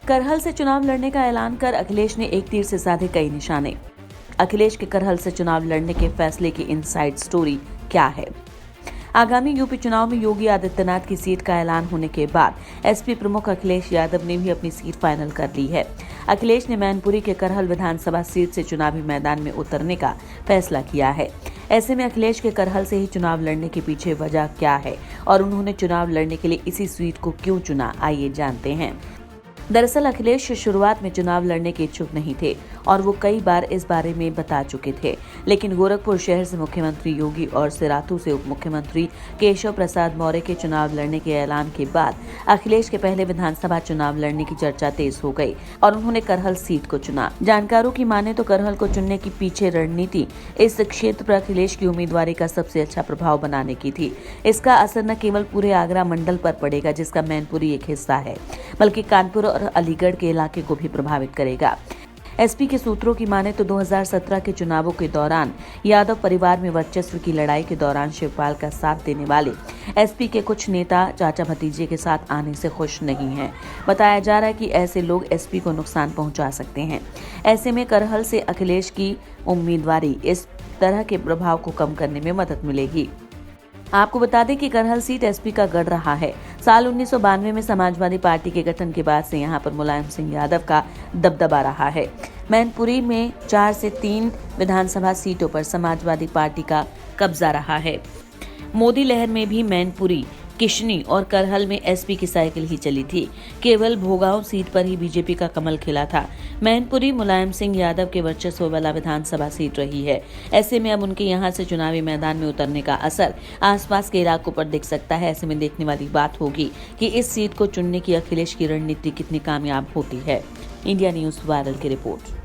करहल से चुनाव लड़ने का ऐलान कर अखिलेश ने एक तीर से साधे कई निशाने। अखिलेश के करहल से चुनाव लड़ने के फैसले की इनसाइड स्टोरी क्या है? आगामी यूपी चुनाव में योगी आदित्यनाथ की सीट का ऐलान होने के बाद एसपी प्रमुख अखिलेश यादव ने भी अपनी सीट फाइनल कर ली है। अखिलेश ने मैनपुरी के करहल विधानसभा सीट से चुनावी मैदान में उतरने का फैसला किया है। ऐसे में अखिलेश के करहल से ही चुनाव लड़ने के पीछे वजह क्या है और उन्होंने चुनाव लड़ने के लिए इसी सीट को क्यों चुना, आइए जानते हैं। दरअसल अखिलेश शुरुआत में चुनाव लड़ने के इच्छुक नहीं थे और वो कई बार इस बारे में बता चुके थे, लेकिन गोरखपुर शहर से मुख्यमंत्री योगी और सिराथू से उप मुख्यमंत्री केशव प्रसाद मौर्य के चुनाव लड़ने के ऐलान के बाद अखिलेश के पहले विधानसभा चुनाव लड़ने की चर्चा तेज हो गई और उन्होंने करहल सीट को चुना। जानकारों की माने तो करहल को चुनने की पीछे रणनीति इस क्षेत्र पर अखिलेश की उम्मीदवारी का सबसे अच्छा प्रभाव बनाने की थी। इसका असर न केवल पूरे आगरा मंडल पर पड़ेगा, जिसका मैनपुरी एक हिस्सा है, बल्कि कानपुर और अलीगढ़ के इलाके को भी प्रभावित करेगा। एसपी के सूत्रों की माने तो 2017 के चुनावों के दौरान यादव परिवार में वर्चस्व की लड़ाई के दौरान शिवपाल का साथ देने वाले एसपी के कुछ नेता चाचा भतीजे के साथ आने से खुश नहीं हैं। बताया जा रहा है कि ऐसे लोग एसपी को नुकसान पहुंचा सकते हैं। ऐसे में करहल से अखिलेश की उम्मीदवारी इस तरह के प्रभाव को कम करने में मदद मिलेगी। आपको बता दें कि करहल सीट एसपी का गढ़ रहा है। साल 1992 में समाजवादी पार्टी के गठन के बाद से यहां पर मुलायम सिंह यादव का दबदबा रहा है। मैनपुरी में 4 से 3 विधानसभा सीटों पर समाजवादी पार्टी का कब्जा रहा है। मोदी लहर में भी मैनपुरी, किशनी और करहल में एसपी की साइकिल ही चली थी। केवल भोगांव सीट पर ही बीजेपी का कमल खिला था। मैनपुरी मुलायम सिंह यादव के वर्चस्व वाला विधानसभा सीट रही है। ऐसे में अब उनके यहां से चुनावी मैदान में उतरने का असर आसपास के इलाकों पर दिख सकता है। ऐसे में देखने वाली बात होगी कि इस सीट को चुनने की अखिलेश की रणनीति कितनी कामयाब होती है। इंडिया न्यूज वायरल की रिपोर्ट।